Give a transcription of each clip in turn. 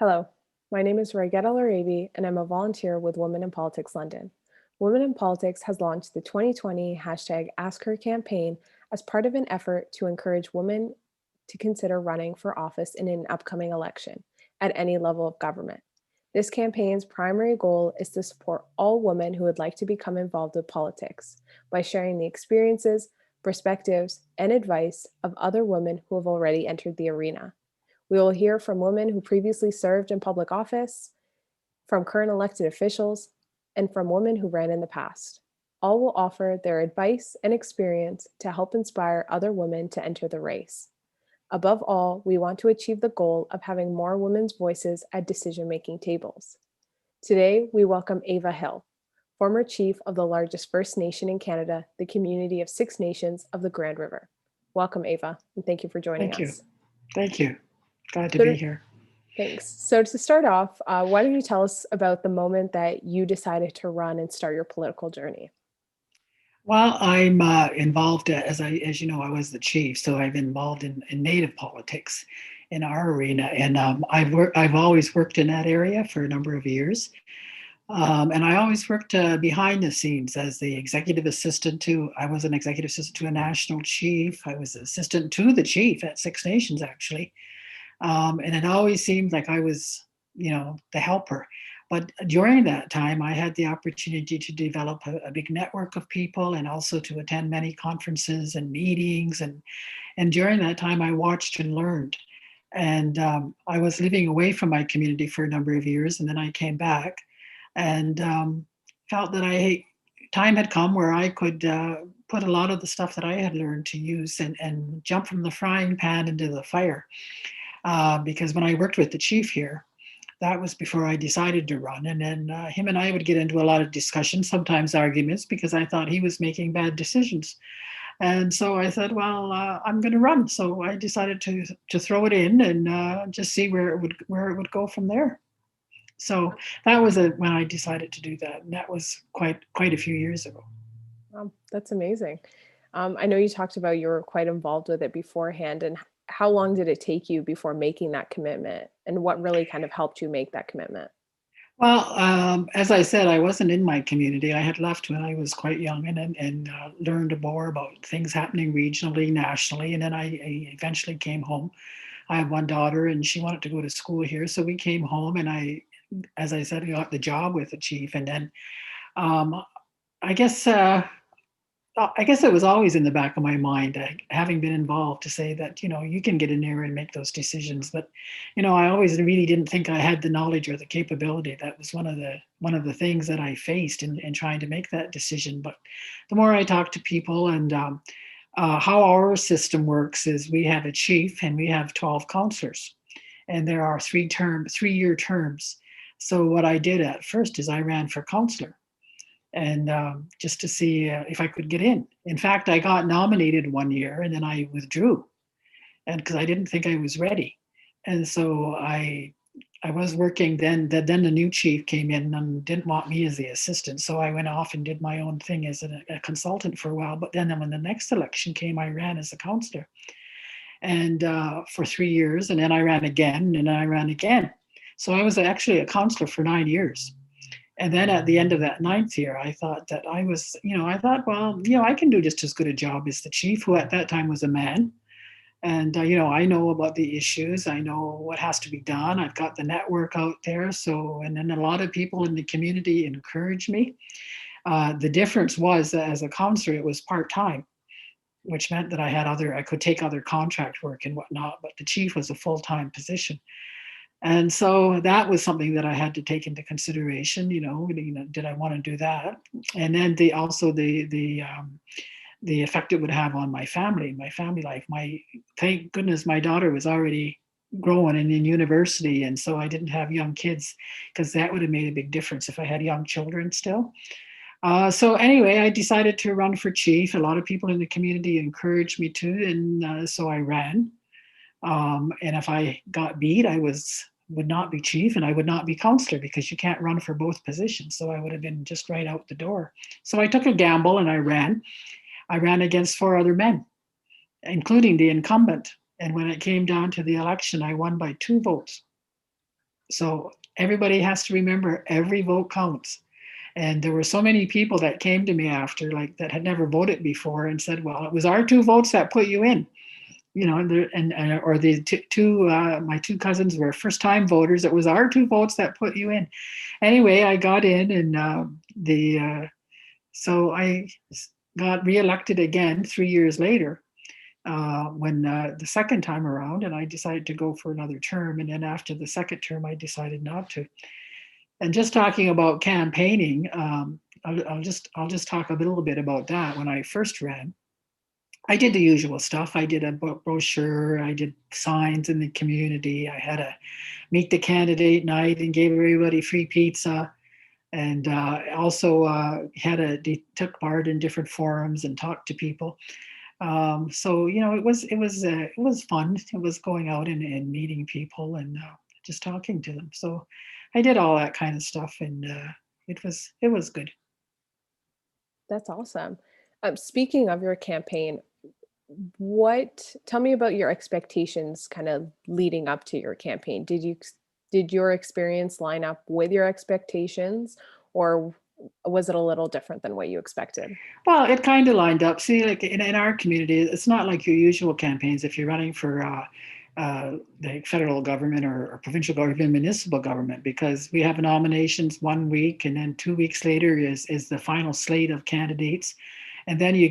Hello, my name is Raigetta Larabi, and I'm a volunteer with Women in Politics London. Women in Politics has launched the 2020 hashtag Ask Her campaign as part of an effort to encourage women to consider running for office in an upcoming election at any level of government. This campaign's primary goal is to support all women who would like to become involved with politics by sharing the experiences, perspectives, and advice of other women who have already entered the arena. We will hear from women who previously served in public office, from current elected officials, and from women who ran in the past. All will offer their advice and experience to help inspire other women to enter the race. Above all, we want to achieve the goal of having more women's voices at decision-making tables. Today, we welcome Ava Hill, former chief of the largest First Nation in Canada, the community of Six Nations of the Grand River. Welcome, Ava, and thank you for joining Thank you. us. Thank you. Glad to So be to here. Thanks. So to start off, why don't you tell us about the moment that you decided to run and start your political journey? Well, I'm involved as you know, I was the chief, so I'm involved in Native politics in our arena, and I've always worked in that area for a number of years, and I always worked behind the scenes as the executive assistant to. I was an executive assistant to a national chief. I was assistant to the chief at Six Nations actually. And it always seemed like I was, the helper. But during that time, I had the opportunity to develop a big network of people and also to attend many conferences and meetings. And during that time, I watched and learned. And I was living away from my community for a number of years. And then I came back and felt that time had come where I could put a lot of the stuff that I had learned to use and jump from the frying pan into the fire because when I worked with the chief here, that was before I decided to run. And then him and I would get into a lot of discussions, sometimes arguments, because I thought he was making bad decisions. And so I said, well, I'm going to run. So I decided to throw it in and just see where it would go from there. So that was when I decided to do that, and that was quite a few years ago. That's amazing. I know you talked about you were quite involved with it beforehand, and how long did it take you before making that commitment? And what really kind of helped you make that commitment? Well, as I said, I wasn't in my community. I had left when I was quite young and learned more about things happening regionally, nationally. And then I eventually came home. I have one daughter and she wanted to go to school here. So we came home and as I said, I got the job with the chief. And then um, I guess I guess it was always in the back of my mind, having been involved, to say that you can get in there and make those decisions. But I always really didn't think I had the knowledge or the capability. That was one of the things that I faced in trying to make that decision. But the more I talked to people, and how our system works is we have a chief and we have 12 counselors, and there are 3-year terms. So what I did at first is I ran for counselor and just to see if I could get in. In fact, I got nominated one year and then I withdrew, and because I didn't think I was ready. And so I was working then. Then the new chief came in and didn't want me as the assistant, so I went off and did my own thing as a consultant for a while. But then when the next election came, I ran as a counselor, and for 3 years, and then I ran again, and I ran again. So I was actually a counselor for 9 years. And then at the end of that ninth year, I thought that I thought, well, I can do just as good a job as the chief, who at that time was a man. And, I know about the issues. I know what has to be done. I've got the network out there. So, and then a lot of people in the community encouraged me. The difference was that as a counselor, it was part-time, which meant that I could take other contract work and whatnot, but the chief was a full-time position. And so that was something that I had to take into consideration. Did I want to do that? And then the effect it would have on my family life. Thank goodness my daughter was already growing and in university, and so I didn't have young kids, because that would have made a big difference if I had young children still. So anyway, I decided to run for chief. A lot of people in the community encouraged me to, and so I ran. And if I got beat, would not be chief and I would not be counselor, because you can't run for both positions. So I would have been just right out the door. So I took a gamble and I ran. I ran against 4 other men, including the incumbent. And when it came down to the election, I won by 2 votes. So everybody has to remember every vote counts. And there were so many people that came to me after, like that had never voted before, and said, "Well, it was our two votes that put you in." You know, and or the two my two cousins were first time voters. It was our two votes that put you in. Anyway, I got in, and the so I got reelected again 3 years later when the second time around, and I decided to go for another term. And then after the second term, I decided not to. And just talking about campaigning, I'll just talk a little bit about that. When I first ran, I did the usual stuff. I did a brochure. I did signs in the community. I had a meet the candidate night and gave everybody free pizza. And also took part in different forums and talked to people. So it was fun. It was going out and meeting people and just talking to them. So I did all that kind of stuff, and it was good. That's awesome. Speaking of your campaign, what tell me about your expectations kind of leading up to your campaign. Did your experience line up with your expectations, or was it a little different than what you expected? Well, it kind of lined up. See, like in our community, it's not like your usual campaigns. If you're running for the federal government or provincial government, municipal government, because we have nominations 1 week, and then 2 weeks later is the final slate of candidates, and then you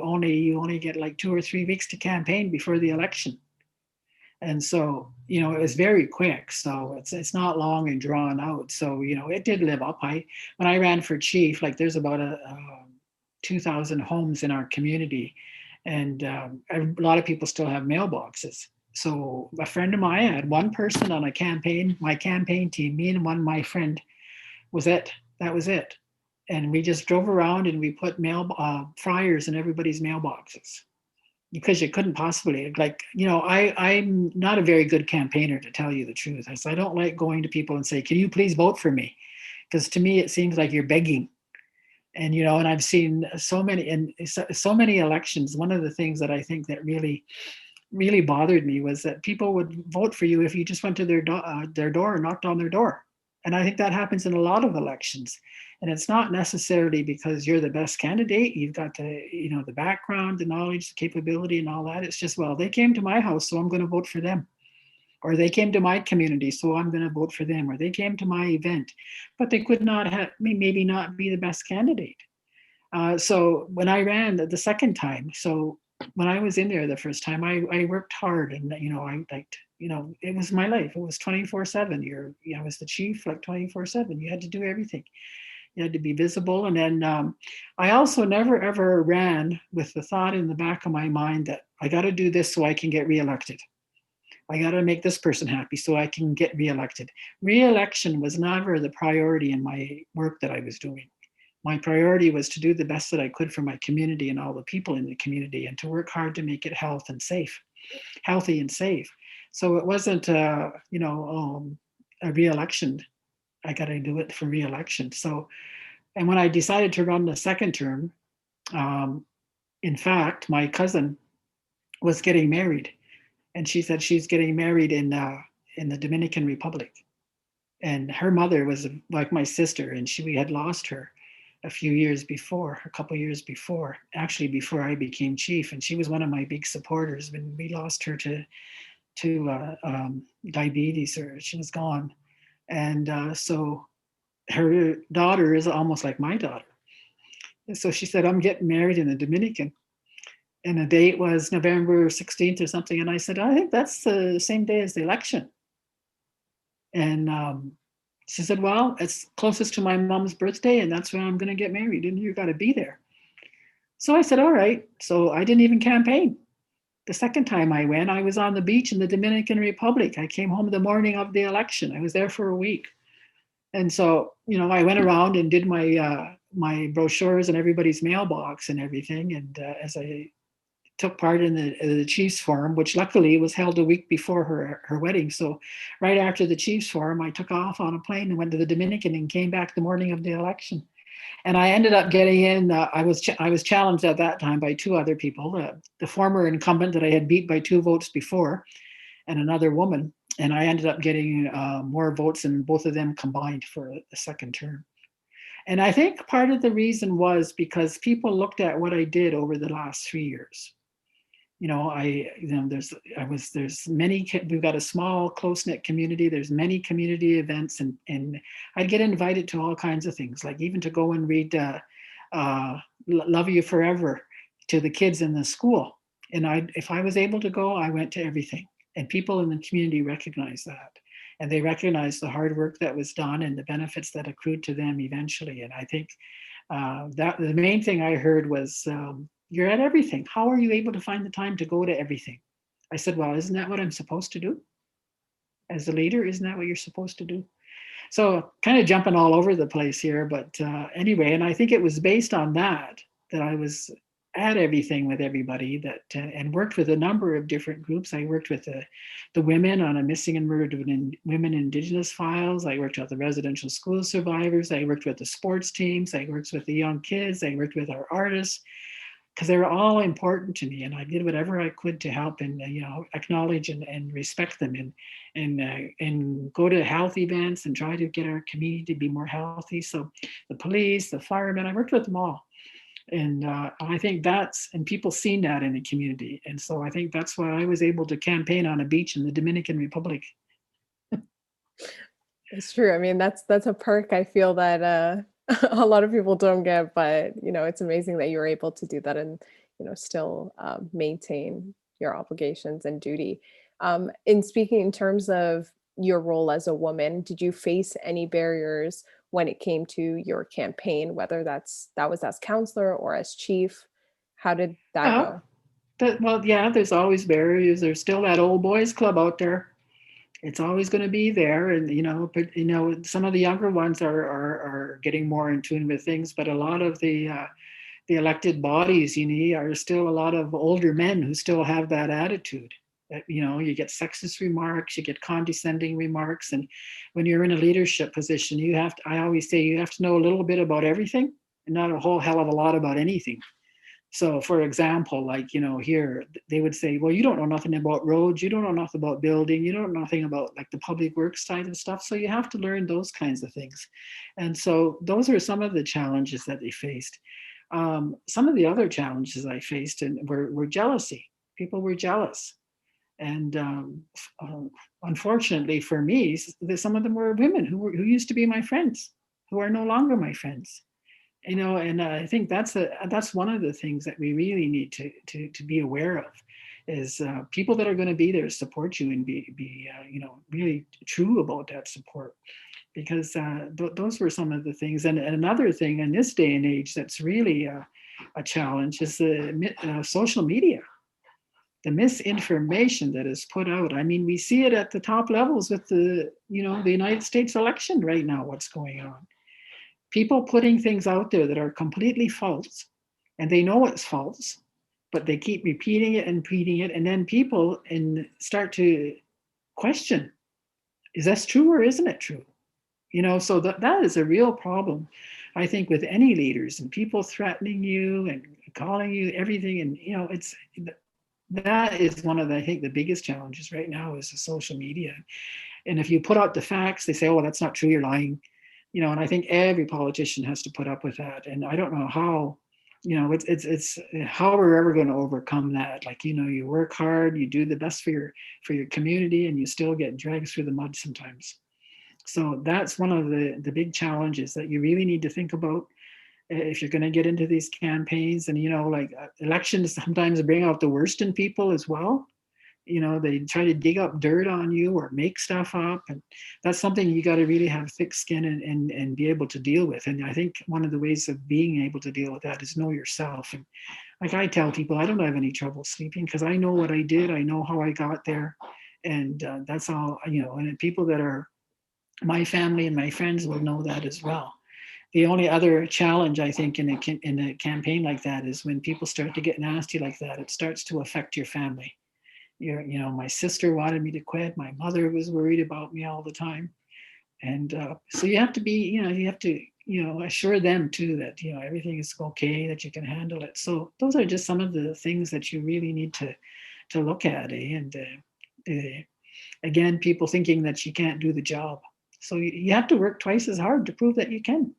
only get like 2 or 3 weeks to campaign before the election. And so it was very quick, so it's not long and drawn out. So it did live up. I When I ran for chief, like there's about a 2,000 homes in our community, and a lot of people still have mailboxes. So a friend of mine, I had one person on my campaign team, me and one my friend, was it. That was it. And we just drove around and we put mail flyers in everybody's mailboxes, because you couldn't possibly, I'm not a very good campaigner, to tell you the truth. I don't like going to people and say, can you please vote for me? Because to me it seems like you're begging. And I've seen so many elections. One of the things that I think that really bothered me was that people would vote for you if you just went to their door and knocked on their door. And I think that happens in a lot of elections. And it's not necessarily because you're the best candidate. You've got the background, the knowledge, the capability, and all that. It's just, well, they came to my house, so I'm going to vote for them. Or they came to my community, so I'm going to vote for them. Or they came to my event, but they could not have, maybe not be the best candidate. So when I ran the second time, so when I was in there the first time, I worked hard, and I liked, it was my life. It was 24/7. I was the chief, like 24/7. You had to do everything. You had to be visible. And then I also never ever ran with the thought in the back of my mind that I got to do this so I can get reelected. I got to make this person happy so I can get reelected. Reelection was never the priority in my work that I was doing. My priority was to do the best that I could for my community and all the people in the community, and to work hard to make it healthy and safe. So it wasn't, a reelection. I got to do it for reelection. So, and when I decided to run the second term, um, in fact, my cousin was getting married, and she said she's getting married in the Dominican Republic. And her mother was like my sister, and we had lost her a couple years before, actually before I became chief. And she was one of my big supporters when we lost her to diabetes, or she was gone. And so her daughter is almost like my daughter. And so she said, I'm getting married in the Dominican. And the date was November 16th or something. And I said, I think that's the same day as the election. And she said, well, it's closest to my mom's birthday, and that's when I'm going to get married, and you got to be there. So I said, all right. So I didn't even campaign. The second time I went, I was on the beach in the Dominican Republic. I came home the morning of the election. I was there for a week. And so, I went around and did my brochures in everybody's mailbox and everything. And as I took part in the Chiefs Forum, which luckily was held a week before her wedding. So right after the Chiefs Forum, I took off on a plane and went to the Dominican and came back the morning of the election. And I ended up getting in. I was challenged at that time by two other people, the former incumbent that I had beat by 2 votes before, and another woman. and I ended up getting more votes than both of them combined for a second term. And I think part of the reason was because people looked at what I did over the last 3 years. There's many, we've got a small, close knit community. There's many community events, and I'd get invited to all kinds of things, like even to go and read Love You Forever to the kids in the school. And if I was able to go, I went to everything. And people in the community recognized that. And they recognized the hard work that was done and the benefits that accrued to them eventually. And I think that the main thing I heard was, you're at everything. How are you able to find the time to go to everything? I said, well, isn't that what I'm supposed to do? As a leader, isn't that what you're supposed to do? So kind of jumping all over the place here, but anyway, and I think it was based on that I was at everything with everybody, that and worked with a number of different groups. I worked with the women on a missing and murdered women Indigenous files. I worked with the residential school survivors. I worked with the sports teams. I worked with the young kids. I worked with our artists, because they were all important to me, and I did whatever I could to help and acknowledge and respect them, and go to health events and try to get our community to be more healthy. So the police, the firemen, I worked with them all, and I think and people seen that in the community, and so I think that's why I was able to campaign on a beach in the Dominican Republic. It's true. I mean, that's a perk I feel that a lot of people don't get, but it's amazing that you're able to do that and still maintain your obligations and duty. In speaking in terms of your role as a woman, did you face any barriers when it came to your campaign, whether that was as counselor or as chief? How did that Yeah, go? well, yeah, there's always barriers. There's still that old boys club out there. It's always going to be there, and but some of the younger ones are getting more in tune with things, but a lot of the elected bodies are still a lot of older men who still have that attitude. That you get sexist remarks, you get condescending remarks, and when you're in a leadership position, I always say you have to know a little bit about everything and not a whole hell of a lot about anything. So, for example, like, here they would say, well, you don't know nothing about roads, you don't know nothing about building, you don't know nothing about like the public works side of stuff. So you have to learn those kinds of things. And so those are some of the challenges that they faced. Some of the other challenges I faced were jealousy. People were jealous. And unfortunately for me, some of them were women who used to be my friends, who are no longer my friends. And I think that's one of the things that we really need to be aware of, is people that are going to be there to support you and be really true about that support, because those were some of the things. And another thing in this day and age that's really a challenge is the social media, the misinformation that is put out. I mean, we see it at the top levels with the United States election right now. What's going on? People putting things out there that are completely false, and they know it's false, but they keep repeating it and repeating it, and then people start to question, is this true or isn't it true? So that is a real problem, I think, with any leaders, and people threatening you and calling you everything. And it's that is one of I think the biggest challenges right now is the social media. And if you put out the facts, they say, oh, that's not true, you're lying. And I think every politician has to put up with that. And I don't know how, it's how we're ever going to overcome that. Like, you work hard, you do the best for your community, and you still get dragged through the mud sometimes. So that's one of the big challenges that you really need to think about if you're going to get into these campaigns. And like elections sometimes bring out the worst in people as well. They try to dig up dirt on you or make stuff up, and that's something you got to really have thick skin and be able to deal with. And I think one of the ways of being able to deal with that is know yourself. And like I tell people, I don't have any trouble sleeping because I know what I did, I know how I got there, and that's all. And people that are my family and my friends will know that as well. The only other challenge I think in a campaign like that is when people start to get nasty like that, it starts to affect your family. My sister wanted me to quit. My mother was worried about me all the time. And so you have to be, you have to, assure them too that, everything is okay, that you can handle it. So those are just some of the things that you really need to look at. And again, people thinking that you can't do the job. So you have to work twice as hard to prove that you can.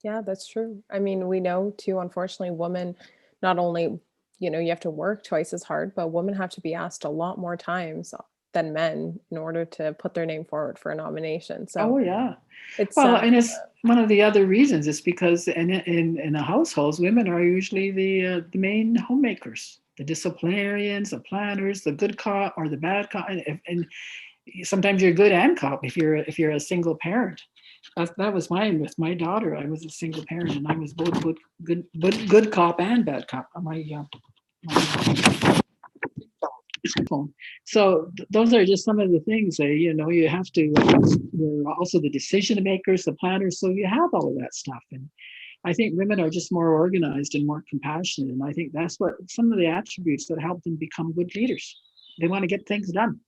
Yeah, that's true. I mean, we know too, unfortunately, women not only, you have to work twice as hard, but women have to be asked a lot more times than men in order to put their name forward for a nomination. Oh So yeah. it's Well, sad. and it's one of the other reasons is because in the households, women are usually the main homemakers, the disciplinarians, the planners, the good cop or the bad cop, and sometimes you're good and cop if you're a single parent. That was mine with my daughter. I was a single parent, and I was both good cop and bad cop. My phone. So those are just some of the things that you have to. You're also the decision makers, the planners. So you have all of that stuff, and I think women are just more organized and more compassionate, and I think that's what some of the attributes that help them become good leaders. They want to get things done.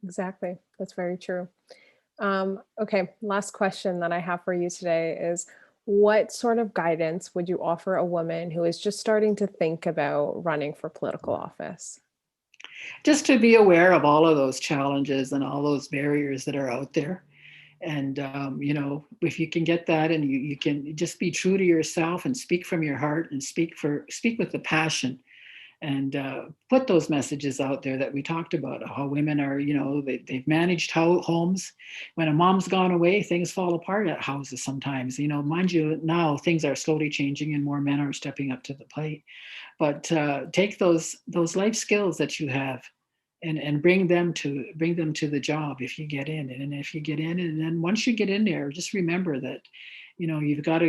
Exactly. That's very true. Okay, last question that I have for you today is what sort of guidance would you offer a woman who is just starting to think about running for political office? Just to be aware of all of those challenges and all those barriers that are out there. And if you can get that, and you can just be true to yourself and speak from your heart and speak with the passion, and put those messages out there that we talked about, how women are, they've managed homes. When a mom's gone away, things fall apart at houses sometimes. Mind you, now things are slowly changing and more men are stepping up to the plate. But take those life skills that you have, and bring them to the job if you get in. And if you get in, and then once you get in there, just remember that you've got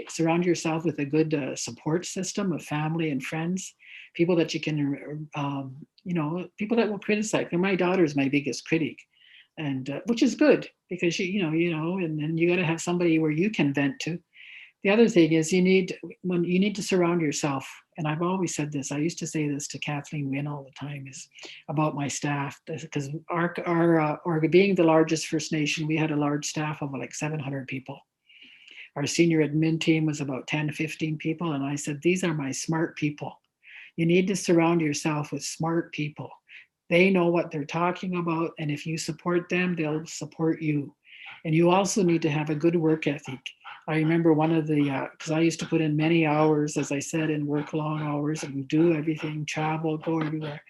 surround yourself with a good support system of family and friends, people that you can people that will criticize. And my daughter is my biggest critic, and which is good, because and then you got to have somebody where you can vent to. The other thing is, you need to surround yourself. And I've always said this. I used to say this to Kathleen Wynne all the time, is about my staff, because our being the largest First Nation, we had a large staff of like 700 people. Our senior admin team was about 10 to 15 people, and I said, these are my smart people. You need to surround yourself with smart people. They know what they're talking about, and if you support them, they'll support you. And you also need to have a good work ethic. I remember one of because I used to put in many hours, as I said, and work long hours and do everything, travel, go everywhere.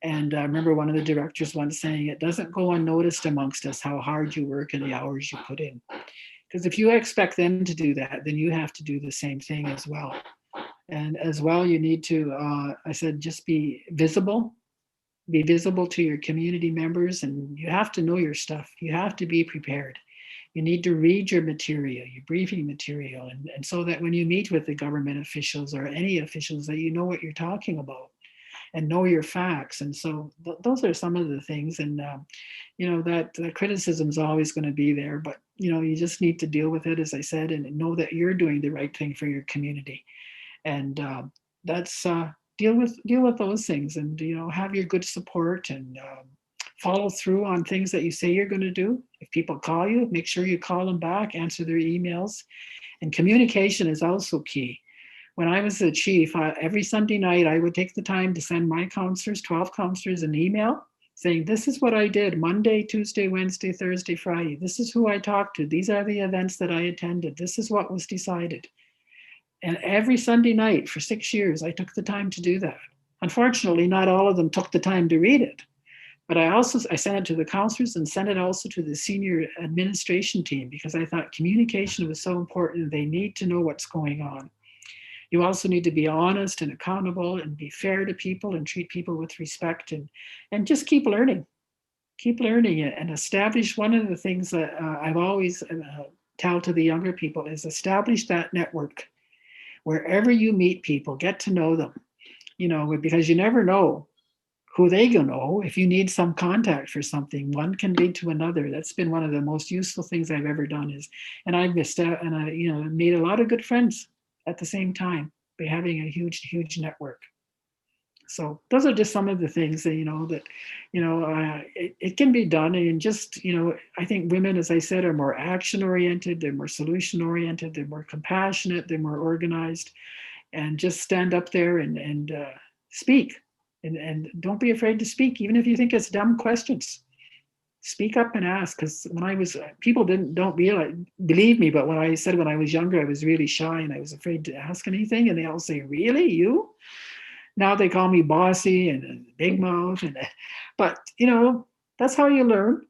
And I remember one of the directors once saying, it doesn't go unnoticed amongst us how hard you work and the hours you put in. Because if you expect them to do that, then you have to do the same thing as well. And as well, you need to, I said, just be visible to your community members, and you have to know your stuff. You have to be prepared. You need to read your material, your briefing material, and so that when you meet with the government officials or any officials, that you know what you're talking about and know your facts. And so those are some of the things. And that the criticism is always going to be there, but you just need to deal with it, as I said, and know that you're doing the right thing for your community. And that's deal with those things, and have your good support, and follow through on things that you say you're going to do. If people call you, make sure you call them back, answer their emails. And communication is also key. When I was the chief, every Sunday night I would take the time to send my counselors, 12 counselors, an email saying, this is what I did Monday, Tuesday, Wednesday, Thursday, Friday. This is who I talked to. These are the events that I attended. This is what was decided. And every Sunday night for 6 years, I took the time to do that. Unfortunately, not all of them took the time to read it. But I sent it to the counselors and sent it also to the senior administration team, because I thought communication was so important. They need to know what's going on. You also need to be honest and accountable and be fair to people and treat people with respect, and just keep learning. Keep learning it, and establish one of the things that I've always tell to the younger people is establish that network. Wherever you meet people, get to know them, because you never know who they gonna know. If you need some contact for something, one can lead to another. That's been one of the most useful things I've ever done, and I've missed out, and I made a lot of good friends at the same time by having a huge network. So those are just some of the things that it can be done. And just I think women, as I said, are more action oriented, they're more solution oriented, they're more compassionate, they're more organized, and just stand up there and speak, and don't be afraid to speak, even if you think it's dumb questions. speak up and ask. Because when I was, people don't realize, believe me, but when I said when I was younger, I was really shy and I was afraid to ask anything. And they all say, really, you? Now they call me bossy and big mouth. But, that's how you learn.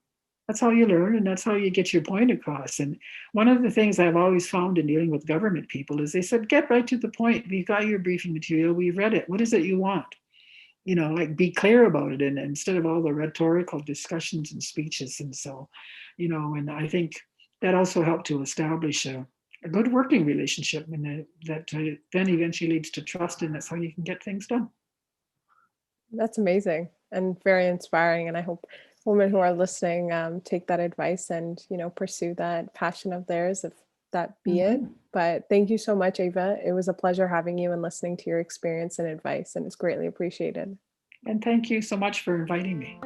That's how you learn, and that's how you get your point across. And one of the things I've always found in dealing with government people is they said, get right to the point. We've got your briefing material. We've read it. What is it you want? Like be clear about it, and instead of all the rhetorical discussions and speeches. And so, and I think that also helped to establish a good working relationship, and that then eventually leads to trust, and that's how you can get things done. That's amazing and very inspiring. And I hope women who are listening take that advice and, pursue that passion of theirs, if that be it. Mhm. But thank you so much, Ava. It was a pleasure having you and listening to your experience and advice, and it's greatly appreciated. And thank you so much for inviting me.